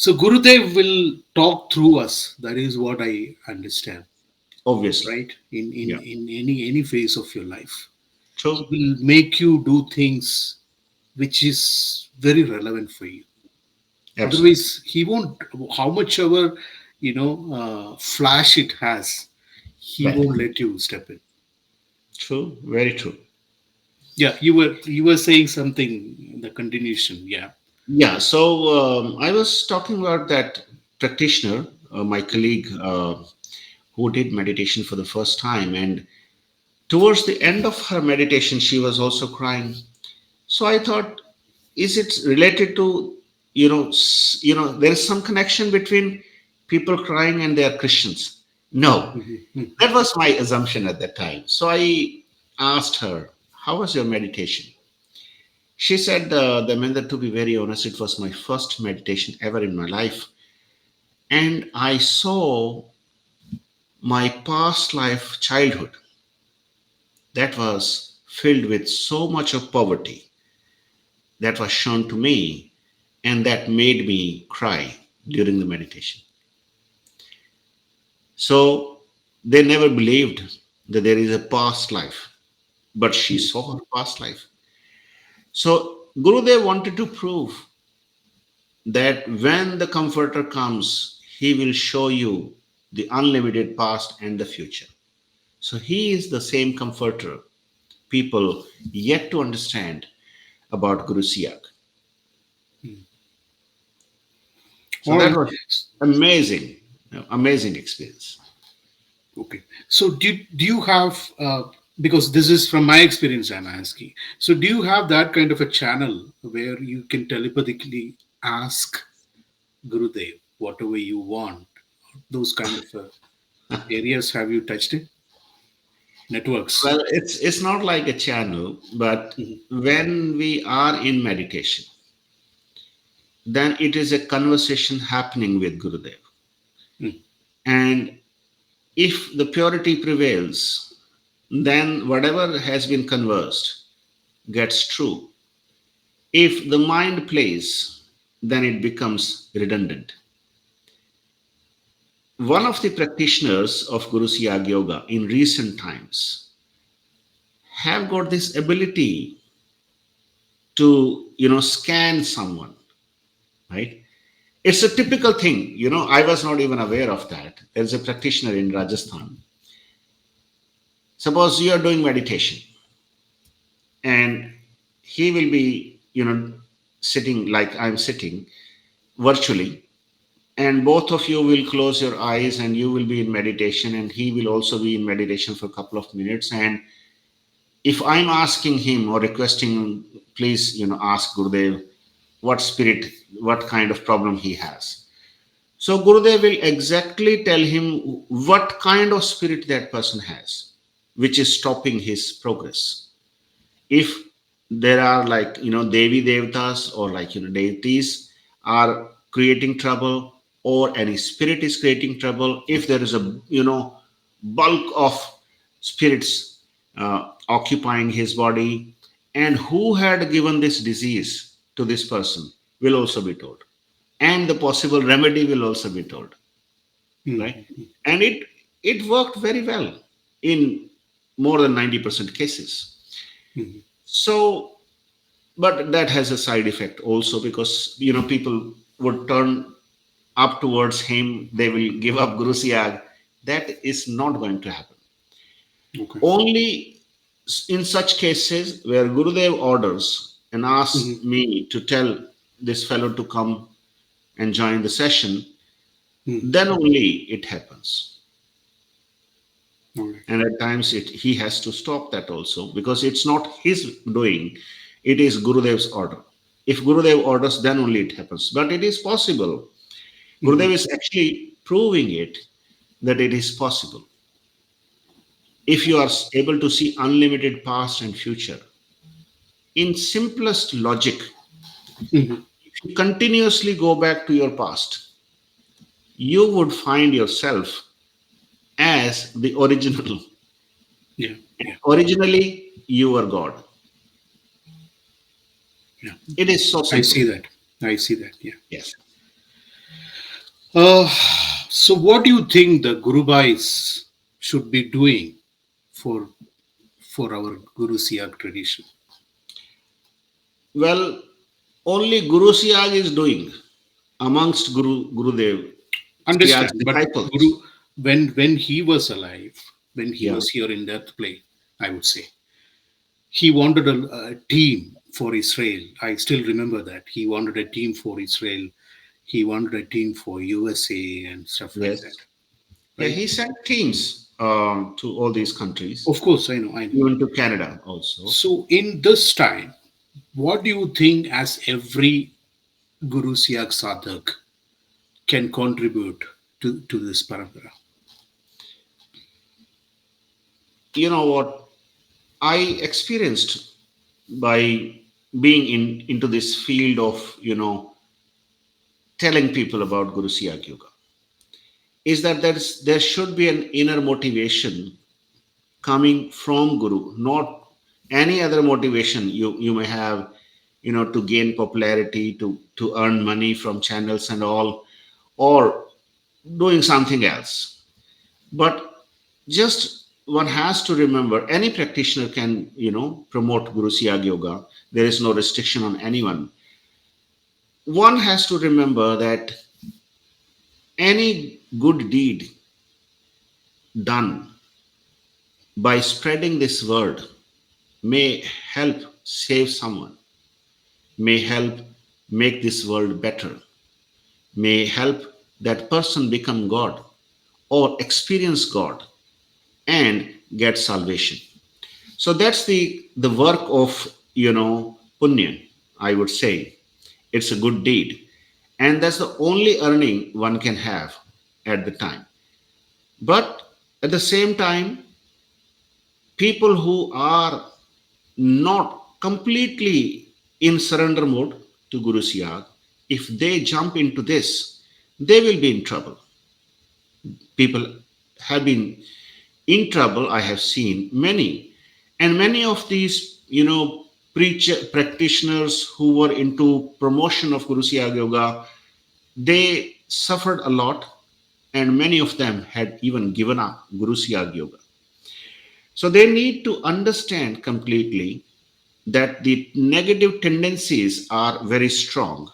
So Gurudev will talk through us. That is what I understand, Obviously. right? Yeah. In any phase of your life, he True. will make you do things which is very relevant for you. Absolutely. Otherwise, he won't. How much ever flash it has, he Right. won't let you step in. True. Very true. Yeah, you were saying something in the continuation. Yeah. Yeah. So I was talking about that practitioner, my colleague, who did meditation for the first time, and towards the end of her meditation, she was also crying. So I thought, is it related to, there is some connection between people crying and they are Christians? No, Mhm. that was my assumption at that time. So I asked her, how was your meditation? She said, Dharmendra, to be very honest, it was my first meditation ever in my life. And I saw my past life childhood that was filled with so much of poverty that was shown to me, and that made me cry during the meditation. So they never believed that there is a past life, but she saw her past life. So Gurudev wanted to prove that when the Comforter comes, he will show you the unlimited past and the future. So he is the same Comforter people yet to understand about Guru Siyag. So All that right. was amazing, amazing experience. Okay. So do you have because this is from my experience I'm asking. So do you have that kind of a channel where you can telepathically ask Gurudev whatever you want? Those kind of areas have you touched it? Networks. Well, it's not like a channel, but Mhm. when we are in meditation, then it is a conversation happening with Gurudev. Mm. And if the purity prevails, then whatever has been conversed gets true. If the mind plays, then it becomes redundant. One of the practitioners of Guru Siyag Yoga in recent times have got this ability to scan someone, right? It's a typical thing. I was not even aware of that. There's a practitioner in Rajasthan. Suppose you are doing meditation and he will be, sitting like I'm sitting virtually, and both of you will close your eyes and you will be in meditation, and he will also be in meditation for a couple of minutes. And if I'm asking him or requesting, please, ask Gurudev what spirit, what kind of problem he has. So Gurudev will exactly tell him what kind of spirit that person has, which is stopping his progress. If there are like Devi Devatas or like deities are creating trouble, or any spirit is creating trouble, if there is a bulk of spirits occupying his body, and who had given this disease to this person will also be told, and the possible remedy will also be told, right? Mhm. And it worked very well in more than 90% cases. Mhm. So, but that has a side effect also, because people would turn up towards him, they will give up Guru Siyag. That is not going to happen. Okay. Only in such cases where Gurudev orders and asks Mhm. me to tell this fellow to come and join the session, Mhm. then only it happens. All right. And at times he has to stop that also, because it's not his doing, it is Gurudev's order. If Gurudev orders, then only it happens, but it is possible. Gurudev Mhm. is actually proving it, that it is possible. If you are able to see unlimited past and future, in simplest logic, Mhm. if you continuously go back to your past, you would find yourself as the original. Yeah. Yeah. Originally you were God. Yeah. It is so I simple. see that. I see that. Yeah. Yes. Uh, so, what do you think the Gurubais should be doing for our Guru Siyak tradition? Well, only Guru Siyag is doing amongst Gurudev, Siyag's Understand, but Guru, disciples. when he was alive, when he Yeah. was here in death play, I would say he wanted a team for Israel. I still remember that he wanted a team for Israel. He wanted a team for USA and stuff like that, Yes. Yeah, right? he sent teams to all these countries, Of course, I know, I know. even to Canada also. So, in this time, what do you think as every Guru Siyak Sadhak can contribute to this parampara? You know what? I experienced by being into this field of telling people about Guru Siyak Yoga is that there should be an inner motivation coming from Guru, not any other motivation you may have, to gain popularity, to earn money from channels and all, or doing something else. But just one has to remember, any practitioner can, promote Guru Siyag Yoga. There is no restriction on anyone. One has to remember that any good deed done by spreading this word may help save someone, may help make this world better, may help that person become God or experience God and get salvation. So that's the work of punya, I would say. It's a good deed, and that's the only earning one can have at the time. But at the same time, people who are not completely in surrender mode to Guru Siyag, if they jump into this, they will be in trouble. People have been in trouble. I have seen many, and many of these, practitioners who were into promotion of Guru Siyag Yoga, they suffered a lot, and many of them had even given up Guru Siyag Yoga. So they need to understand completely that the negative tendencies are very strong.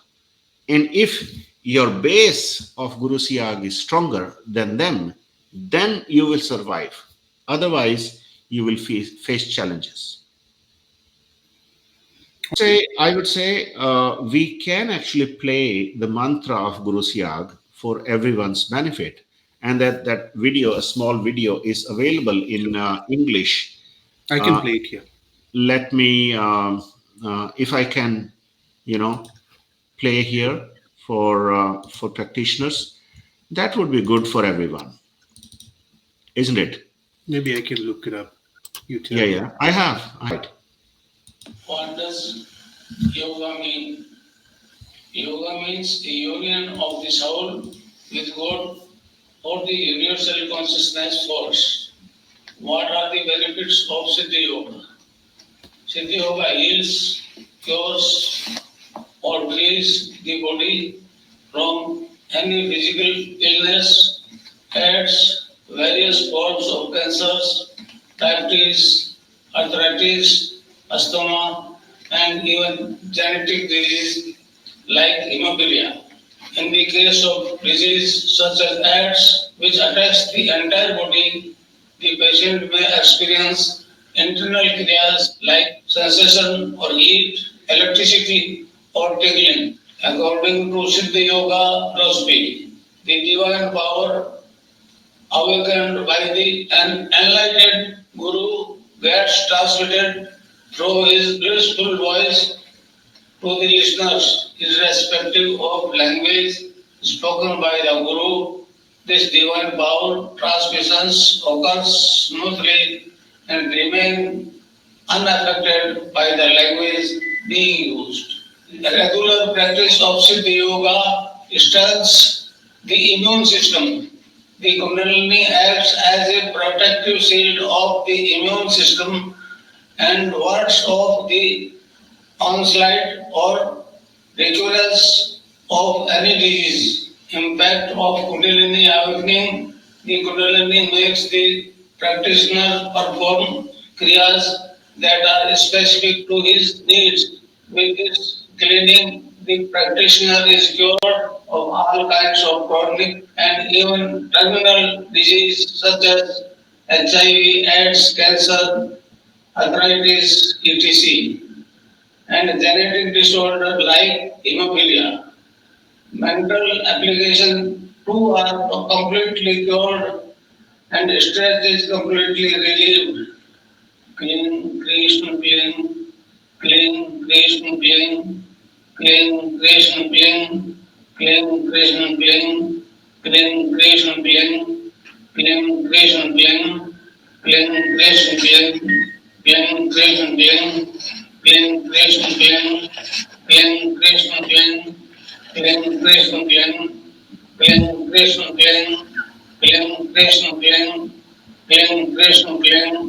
And if your base of Guru Siyag is stronger than them, then you will survive. Otherwise, you will face challenges. I would say we can actually play the mantra of Guru Siyag for everyone's benefit. And that video, a small video, is available in English. I can Uh, play it here. Let me, if I can, you know, play here for practitioners. That would be good for everyone, isn't it? Maybe I can look it up. You tell Yeah, me. yeah. I have. What does yoga mean? Yoga means the union of the soul with God or the universal consciousness force. What are the benefits of Siddha Yoga? Siddha Yoga heals, cures, or frees the body from any physical illness, headaches, various forms of cancers, diabetes, arthritis, asthma, and even genetic disease like hemophilia. In the case of disease such as AIDS, which attacks the entire body, the patient may experience internal kriyas like sensation or heat, electricity, or tingling. According to Siddha Yoga philosophy, the divine power awakened by the enlightened Guru gets transmitted through his blissful voice to the listeners, irrespective of language spoken by the Guru. This divine power transmissions occurs smoothly and remain unaffected by the language being used. The regular practice of Siddha Yoga strengthens the immune system. The Kundalini acts as a protective shield of the immune system and wards off the onslaught or recurrence of any disease. impact of Kundalini awakening. The Kundalini makes the practitioner perform kriyas that are specific to his needs. With this cleaning, the practitioner is cured of all kinds of chronic and even terminal disease such as HIV, AIDS, cancer, arthritis, etc., and genetic disorder like hemophilia. Mental application too are completely cured and stress is completely relieved. Clean, creation, clean, clean, creation, clean, clean, creation, clean, clean, creation, clean, clean, creation, clean, clean, creation, clean, clean, creation, clean, clean, creation, clean, clean, creation, clean, clean, creation, clean, clean, creation, clean, clean, creation, clean, clean, creation, clean, clean, creation, clean, clean, creation, clean,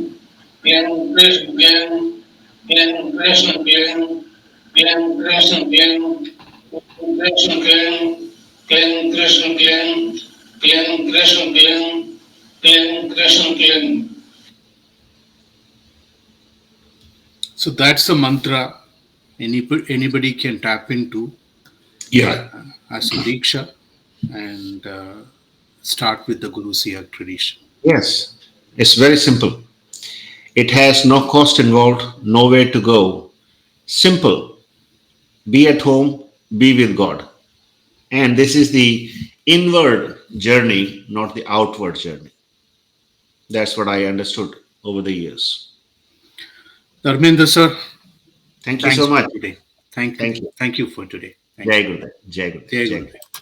clean, creation, clean, clean, creation, clean, creation, clean, clean, creation, clean, clean, creation, clean, clean, creation, clean. So that's a mantra anybody can tap into Yeah. as a diksha and start with the Guru Siyag tradition. Yes. It's very simple. It has no cost involved, nowhere to go. Simple. Be at home, be with God. And this is the inward journey, not the outward journey. That's what I understood over the years. Dharmendra sir, Thank you so thanks for much. today. Thank you. Thank you. Thank you for today. Thank Jai you. Gurudev. Jai Gurudev. Jai Jai Gurudev. Gurudev.